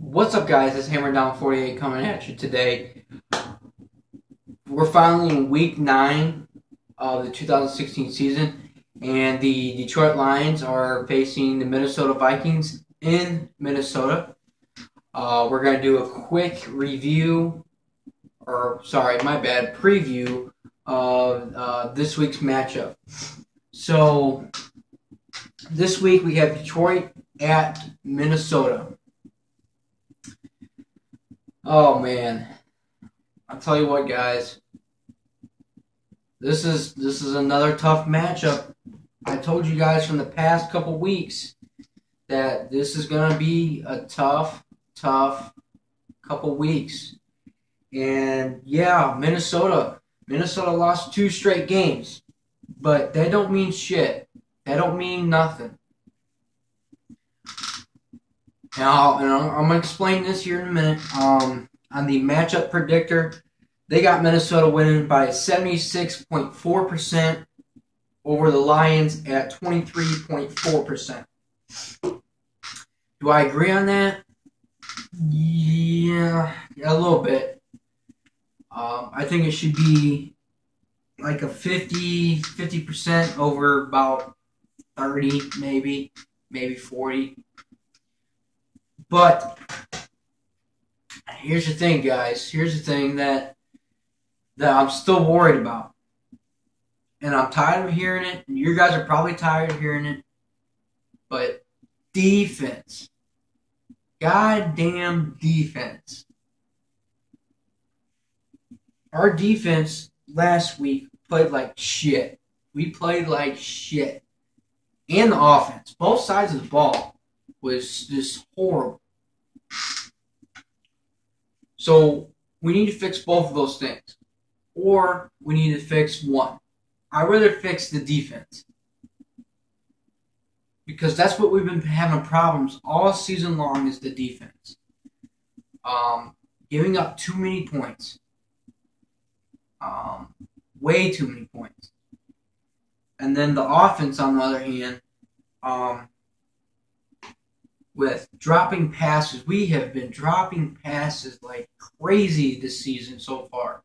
What's up, guys? It's Hammer Down 48 coming at you today. We're finally in week 9 of the 2016 season, and the Detroit Lions are facing the Minnesota Vikings in Minnesota. We're going to do a quick review, preview of this week's matchup. So, this week we have Detroit at Minnesota. Oh man, I'll tell you what, guys. This is another tough matchup. I told you guys from the past couple weeks that this is gonna be a tough couple weeks. And yeah, Minnesota lost 2 straight games, but that don't mean shit. That don't mean nothing. Now, I'm going to explain this here in a minute. On the matchup predictor, they got Minnesota winning by 76.4% over the Lions at 23.4%. Do I agree on that? Yeah, a little bit. I think it should be like a 50% over about 30, maybe 40. But here's the thing, guys. Here's the thing that I'm still worried about. And I'm tired of hearing it. And you guys are probably tired of hearing it. But defense. Goddamn defense. Our defense last week played like shit. We played like shit. And the offense. Both sides of the ball was just horrible. So we need to fix both of those things. Or we need to fix one. I'd rather fix the defense. Because that's what we've been having problems all season long is the defense. Giving up too many points. Way too many points. And then the offense, on the other hand, with dropping passes. We have been dropping passes like crazy this season so far.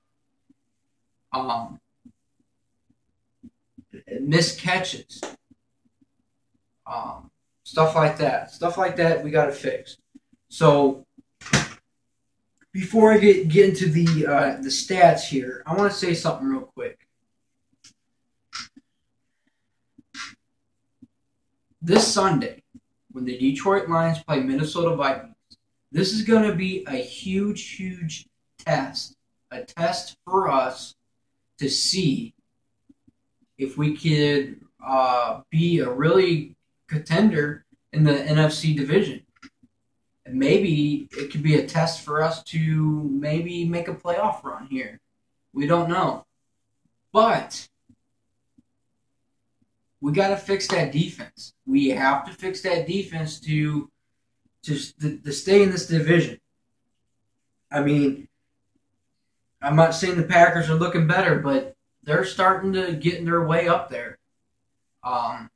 Missed catches. Stuff like that. Stuff like that we got to fix. So, before I get into the stats here, I want to say something real quick. This Sunday, when the Detroit Lions play Minnesota Vikings, this is going to be a huge test. A test for us to see if we could be a really contender in the NFC division. And maybe it could be a test for us to maybe make a playoff run here. We don't know. But we got to fix that defense. We have to fix that defense to stay in this division. I mean, I'm not saying the Packers are looking better, but they're starting to get their way up there. And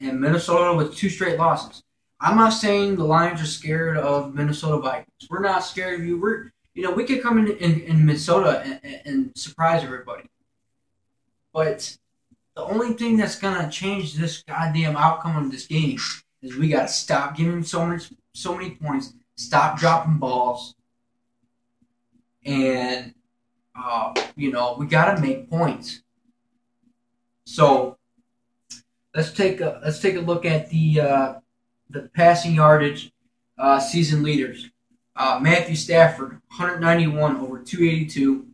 Minnesota with 2 straight losses. I'm not saying the Lions are scared of Minnesota Vikings. We're not scared of you. We could come in Minnesota and surprise everybody. But the only thing that's going to change this goddamn outcome of this game is we got to stop giving so many points, stop dropping balls, and, we got to make points. So, let's take a look at the passing yardage season leaders. Matthew Stafford, 191 over 282,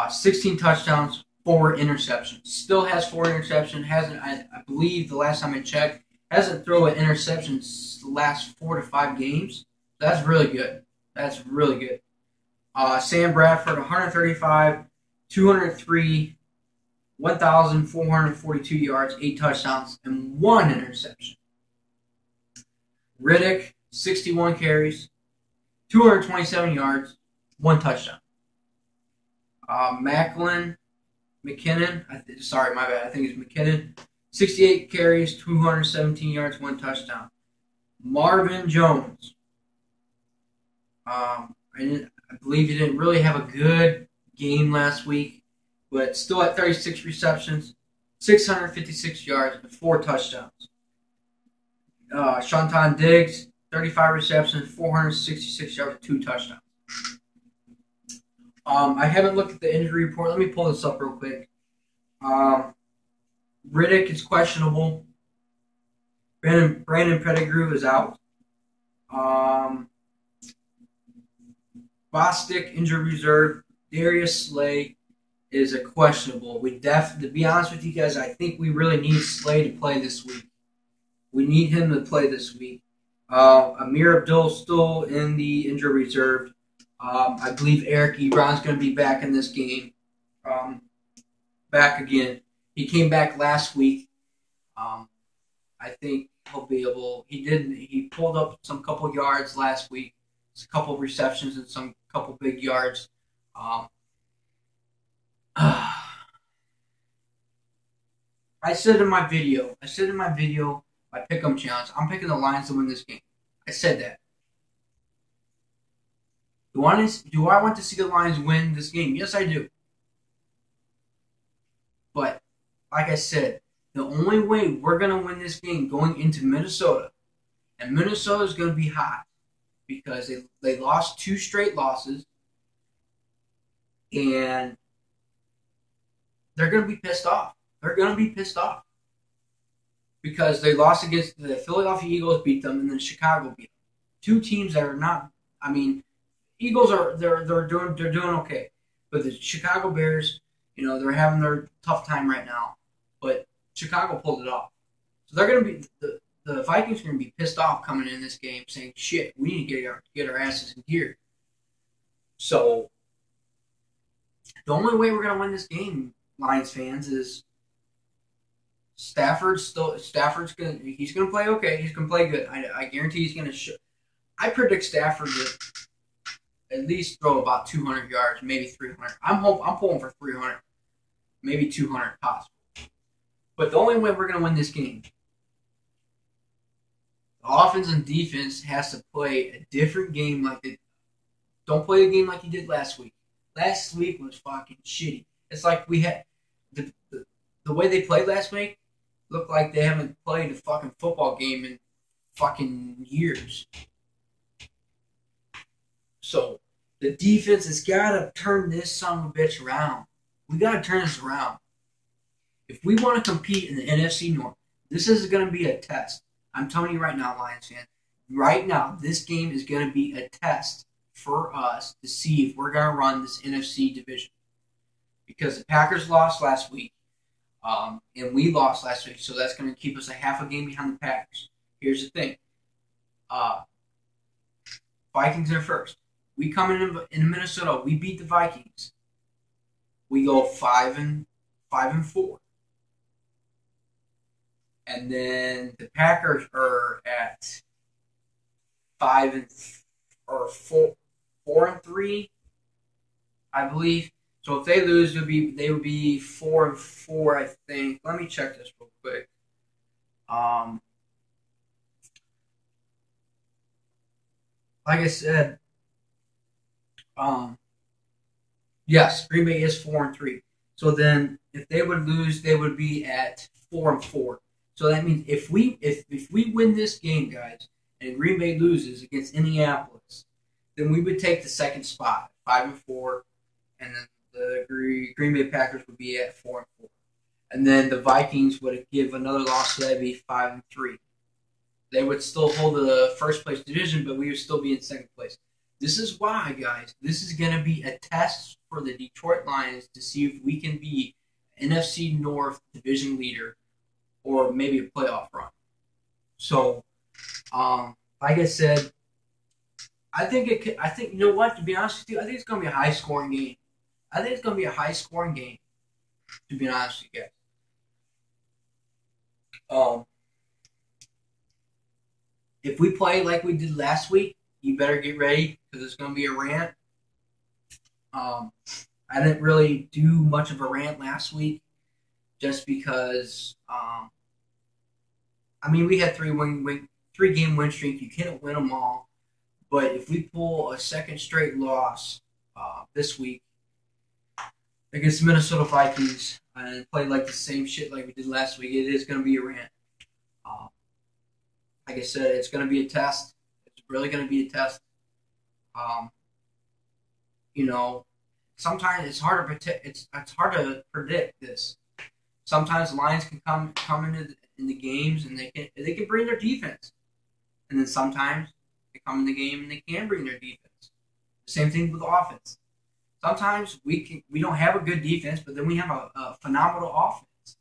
16 touchdowns, 4 interceptions. Still has 4 interceptions. I believe the last time I checked, hasn't thrown an interception the last 4 to 5 games. That's really good. That's really good. Sam Bradford, 135, 203, 1,442 yards, 8 touchdowns, and 1 interception. Riddick, 61 carries, 227 yards, 1 touchdown. McKinnon, I think it's McKinnon, 68 carries, 217 yards, 1 touchdown. Marvin Jones, I believe he didn't really have a good game last week, but still at 36 receptions, 656 yards, and 4 touchdowns. Shanton Diggs, 35 receptions, 466 yards, 2 touchdowns. I haven't looked at the injury report. Let me pull this up real quick. Riddick is questionable. Brandon Pettigrew is out. Bostic, injured reserve. Darius Slay is a questionable. To be honest with you guys, I think we really need Slay to play this week. We need him to play this week. Amir Abdul still in the injured reserve. I believe Eric Ebron's going to be back in this game. Back again. He came back last week. I think he'll be able. He pulled up some couple yards last week. A couple receptions and some couple big yards. I said in my video, my pick'em challenge, I'm picking the Lions to win this game. I said that. Do I want to see the Lions win this game? Yes, I do. But, like I said, the only way we're going to win this game going into Minnesota, and Minnesota is going to be hot because they lost 2 straight losses, and they're going to be pissed off. They're going to be pissed off because they lost against the Philadelphia Eagles, beat them, and then Chicago beat them. 2 teams that are not. I mean, Eagles they're doing okay, but the Chicago Bears, they're having their tough time right now. But Chicago pulled it off, so they're going to be the Vikings are going to be pissed off coming in this game, saying, "Shit, we need to get our asses in gear." So the only way we're going to win this game, Lions fans, is Stafford's gonna play okay. He's gonna play good. I guarantee he's gonna. I predict Stafford to at least throw about 200 yards, maybe 300. I'm pulling for 300, maybe 200 possible. But the only way we're gonna win this game, the offense and defense has to play a different game. Don't play a game like you did last week. Last week was fucking shitty. It's like we had the way they played last week. Look like they haven't played a fucking football game in fucking years. So the defense has got to turn this son of a bitch around. We got to turn this around. If we want to compete in the NFC North, this is going to be a test. I'm telling you right now, Lions fan. Right now, this game is going to be a test for us to see if we're going to run this NFC division. Because the Packers lost last week. And we lost last week, so that's going to keep us a half a game behind the Packers. Here's the thing. Vikings are first. We come in Minnesota. We beat the Vikings. We go 5-4. And then the Packers are at 4-3, I believe. So if they lose, they would be 4-4, I think. Let me check this real quick. Like I said, yes, Green Bay is 4-3. So then, if they would lose, they would be at 4-4. So that means if we win this game, guys, and Green Bay loses against Indianapolis, then we would take the second spot, 5-4, and then the Green Bay Packers would be at 4-4, and then the Vikings would give another loss, so that'd be 5-3. They would still hold the first place division, but we would still be in second place. This is why, guys. This is going to be a test for the Detroit Lions to see if we can be NFC North division leader or maybe a playoff run. So, like I said, I think you know what? To be honest with you, I think it's going to be a high scoring game. To be honest with you guys. If we play like we did last week, you better get ready because it's going to be a rant. I didn't really do much of a rant last week just because, we had 3-game win streak. You can't win them all. But if we pull a second straight loss this week against the Minnesota Vikings and play like the same shit like we did last week, it is going to be a rant. Uh, like I said, it's going to be a test. It's really going to be a test. Um, you know, sometimes it's hard to predict. It's hard to predict this. Sometimes Lions can come in the games and they can bring their defense, and then sometimes they come in the game and they can bring their defense. The same thing with the offense. Sometimes we don't have a good defense, but then we have a phenomenal offense.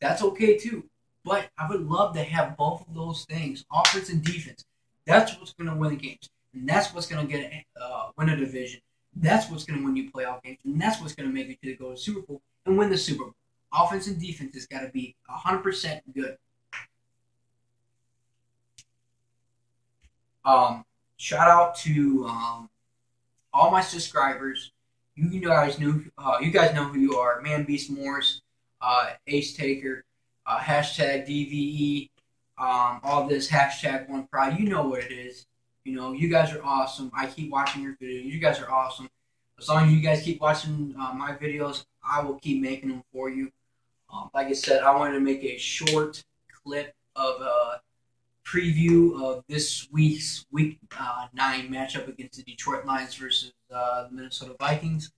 That's okay too. But I would love to have both of those things, offense and defense. That's what's going to win the games, and that's what's going to win a division. That's what's going to win you playoff games, and that's what's going to make you go to the Super Bowl and win the Super Bowl. Offense and defense has got to be 100% good. Shout out to all my subscribers. You guys know who you are. Man Beast Morris, Ace Taker, hashtag DVE, all this hashtag One Pride. You know what it is. You guys are awesome. I keep watching your videos. You guys are awesome. As long as you guys keep watching my videos, I will keep making them for you. Like I said, I wanted to make a short clip of a preview of this week's Week 9 matchup against the Detroit Lions versus the Minnesota Vikings.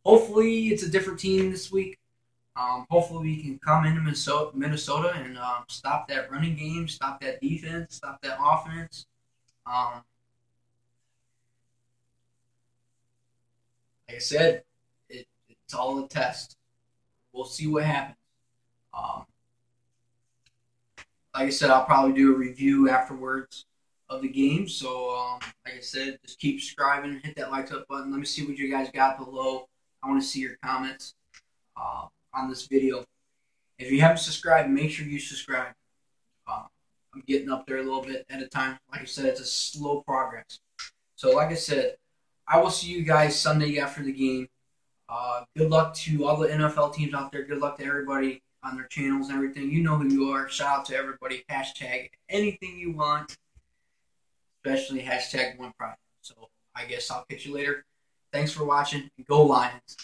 Hopefully, it's a different team this week. Hopefully, we can come into Minnesota and stop that running game, stop that defense, stop that offense. Like I said, it's all a test. We'll see what happens. Like I said, I'll probably do a review afterwards of the game. So, like I said, just keep subscribing, hit that like up button. Let me see what you guys got below. I want to see your comments on this video. If you haven't subscribed, make sure you subscribe. I'm getting up there a little bit at a time. Like I said, it's a slow progress. So, like I said, I will see you guys Sunday after the game. Good luck to all the NFL teams out there. Good luck to everybody on their channels and everything. You know who you are. Shout out to everybody. Hashtag anything you want, especially hashtag One Pride. So I guess I'll catch you later. Thanks for watching. Go Lions.